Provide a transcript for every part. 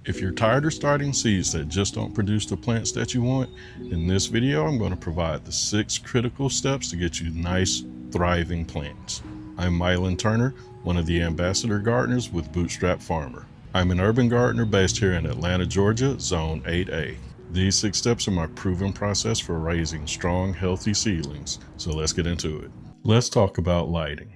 If you're tired of starting seeds that just don't produce the plants that you want, in this video I'm going to provide the 6 critical steps to get you nice, thriving plants. I'm Milan Turner, one of the ambassador gardeners with Bootstrap Farmer. I'm an urban gardener based here in Atlanta, Georgia, Zone 8A. These 6 steps are my proven process for raising strong, healthy seedlings, so let's get into it. Let's talk about lighting.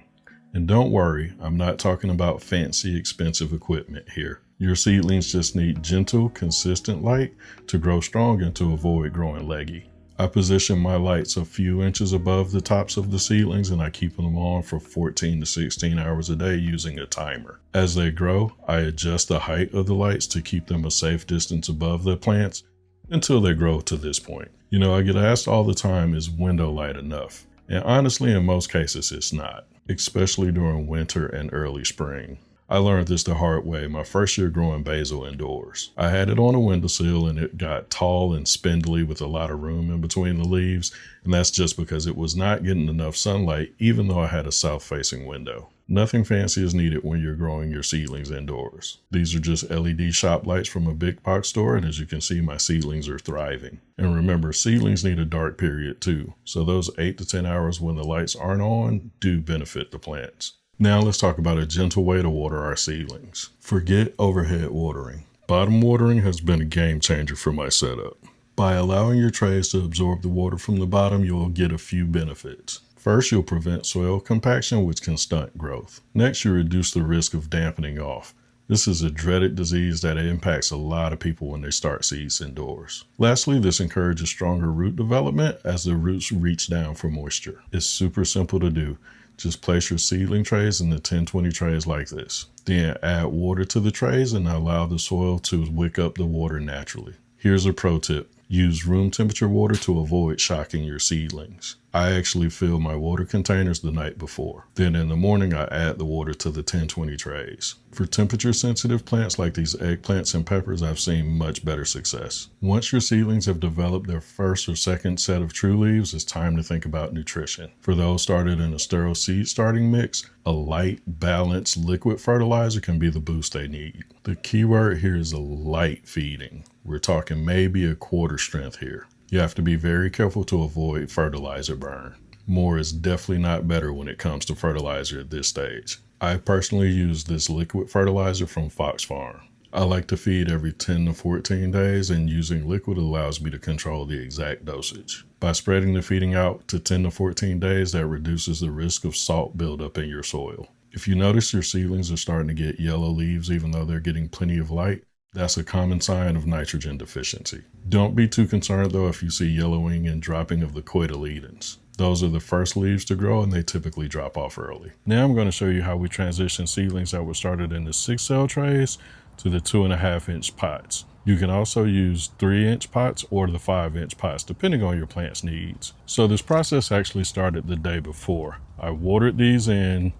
And don't worry, I'm not talking about fancy, expensive equipment here. Your seedlings just need gentle, consistent light to grow strong and to avoid growing leggy. I position my lights a few inches above the tops of the seedlings and I keep them on for 14 to 16 hours a day using a timer. As they grow, I adjust the height of the lights to keep them a safe distance above the plants until they grow to this point. You know, I get asked all the time, is window light enough? And honestly, in most cases, it's not, especially during winter and early spring. I learned this the hard way my first year growing basil indoors. I had it on a windowsill and it got tall and spindly with a lot of room in between the leaves, and that's just because it was not getting enough sunlight even though I had a south-facing window. Nothing fancy is needed when you're growing your seedlings indoors. These are just LED shop lights from a big box store, and as you can see, my seedlings are thriving. And remember, seedlings need a dark period too, so those 8 to 10 hours when the lights aren't on do benefit the plants. Now let's talk about a gentle way to water our seedlings. Forget overhead watering. Bottom watering has been a game changer for my setup. By allowing your trays to absorb the water from the bottom, you'll get a few benefits. First, you'll prevent soil compaction, which can stunt growth. Next, you reduce the risk of dampening off. This is a dreaded disease that impacts a lot of people when they start seeds indoors. Lastly, this encourages stronger root development as the roots reach down for moisture. It's super simple to do. Just place your seedling trays in the 10-20 trays like this. Then add water to the trays and allow the soil to wick up the water naturally. Here's a pro tip. Use room temperature water to avoid shocking your seedlings. I actually fill my water containers the night before. Then in the morning, I add the water to the 10-20 trays. For temperature sensitive plants like these eggplants and peppers, I've seen much better success. Once your seedlings have developed their first or second set of true leaves, it's time to think about nutrition. For those started in a sterile seed starting mix, a light, balanced liquid fertilizer can be the boost they need. The key word here is a light feeding. We're talking maybe a quarter strength here. You have to be very careful to avoid fertilizer burn. More is definitely not better when it comes to fertilizer at this stage. I personally use this liquid fertilizer from Fox Farm. I like to feed every 10 to 14 days, and using liquid allows me to control the exact dosage. By spreading the feeding out to 10 to 14 days, that reduces the risk of salt buildup in your soil. If you notice your seedlings are starting to get yellow leaves even though they're getting plenty of light, that's a common sign of nitrogen deficiency. Don't be too concerned though if you see yellowing and dropping of the cotyledons. Those are the first leaves to grow and they typically drop off early. Now I'm going to show you how we transition seedlings that were started in the 6-cell trays to the 2.5-inch pots. You can also use 3-inch pots or the 5-inch pots depending on your plant's needs. So this process actually started the day before. I watered these in.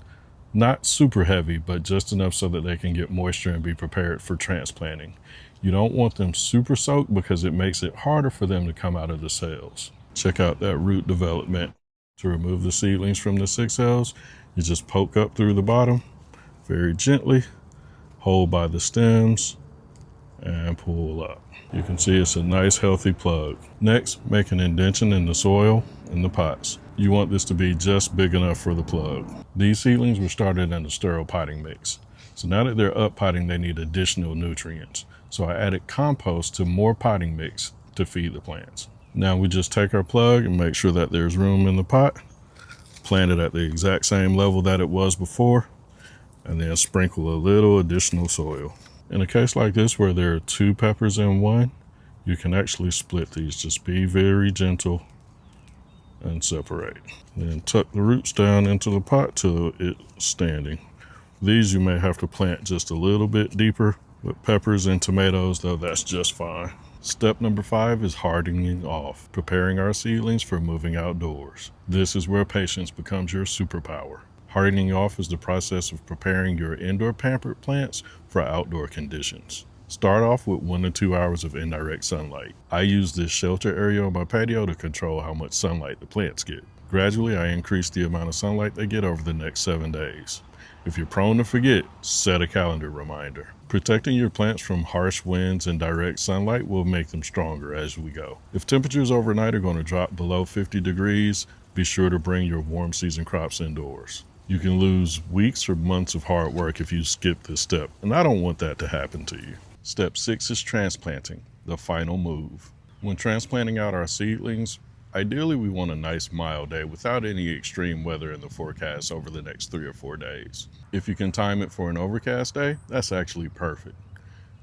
Not super heavy, but just enough so that they can get moisture and be prepared for transplanting. You don't want them super soaked because it makes it harder for them to come out of the cells. Check out that root development. To remove the seedlings from the 6 cells, you just poke up through the bottom very gently, hold by the stems, and pull up. You can see it's a nice healthy plug. Next, make an indentation in the soil in the pots. You want this to be just big enough for the plug. These seedlings were started in a sterile potting mix. So now that they're up potting, they need additional nutrients. So I added compost to more potting mix to feed the plants. Now we just take our plug and make sure that there's room in the pot, plant it at the exact same level that it was before, and then sprinkle a little additional soil. In a case like this where there are 2 peppers in one, you can actually split these. Just be very gentle and separate. Then tuck the roots down into the pot till it's standing. These you may have to plant just a little bit deeper. With peppers and tomatoes though, that's just fine. Step number 5 is hardening off, preparing our seedlings for moving outdoors. This is where patience becomes your superpower. Hardening off is the process of preparing your indoor pampered plants for outdoor conditions. Start off with 1 to 2 hours of indirect sunlight. I use this shelter area on my patio to control how much sunlight the plants get. Gradually, I increase the amount of sunlight they get over the next 7 days. If you're prone to forget, set a calendar reminder. Protecting your plants from harsh winds and direct sunlight will make them stronger as we go. If temperatures overnight are going to drop below 50 degrees, be sure to bring your warm season crops indoors. You can lose weeks or months of hard work if you skip this step, and I don't want that to happen to you. Step 6 is transplanting, the final move. When transplanting out our seedlings, ideally we want a nice mild day without any extreme weather in the forecast over the next 3 or 4 days. If you can time it for an overcast day, that's actually perfect.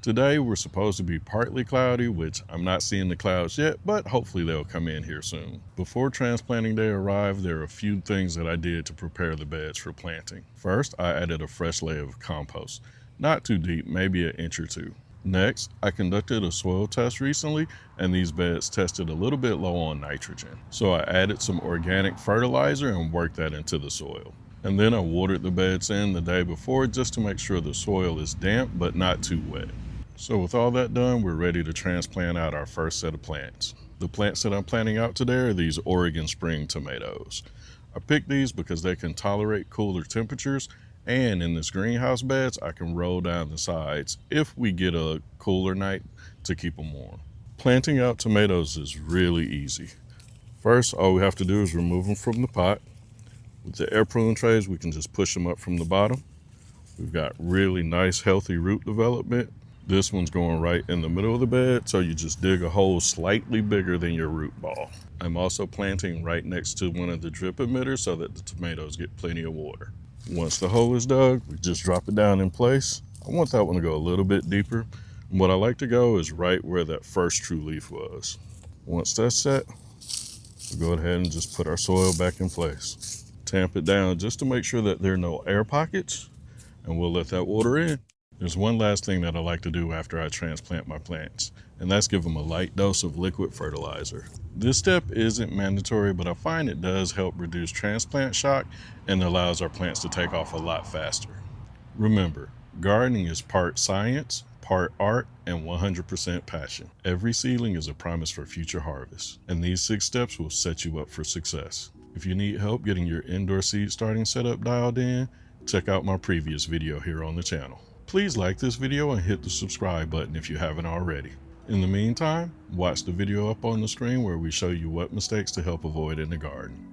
Today we're supposed to be partly cloudy, which I'm not seeing the clouds yet, but hopefully they'll come in here soon. Before transplanting day arrived, there are a few things that I did to prepare the beds for planting. First, I added a fresh layer of compost, not too deep, maybe an inch or two. Next, I conducted a soil test recently, and these beds tested a little bit low on nitrogen. So I added some organic fertilizer and worked that into the soil. And then I watered the beds in the day before just to make sure the soil is damp but not too wet. So with all that done, we're ready to transplant out our first set of plants. The plants that I'm planting out today are these Oregon spring tomatoes. I picked these because they can tolerate cooler temperatures, and in this greenhouse beds, I can roll down the sides if we get a cooler night to keep them warm. Planting out tomatoes is really easy. First, all we have to do is remove them from the pot. With the air prune trays, we can just push them up from the bottom. We've got really nice, healthy root development. This one's going right in the middle of the bed, so you just dig a hole slightly bigger than your root ball. I'm also planting right next to one of the drip emitters so that the tomatoes get plenty of water. Once the hole is dug, we just drop it down in place. I want that one to go a little bit deeper. And what I like to go is right where that first true leaf was. Once that's set, we'll go ahead and just put our soil back in place. Tamp it down just to make sure that there are no air pockets, and we'll let that water in. There's one last thing that I like to do after I transplant my plants, and that's give them a light dose of liquid fertilizer. This step isn't mandatory, but I find it does help reduce transplant shock and allows our plants to take off a lot faster. Remember, gardening is part science, part art, and 100% passion. Every seedling is a promise for future harvests, and these 6 steps will set you up for success. If you need help getting your indoor seed starting setup dialed in, check out my previous video here on the channel. Please like this video and hit the subscribe button if you haven't already. In the meantime, watch the video up on the screen where we show you what mistakes to help avoid in the garden.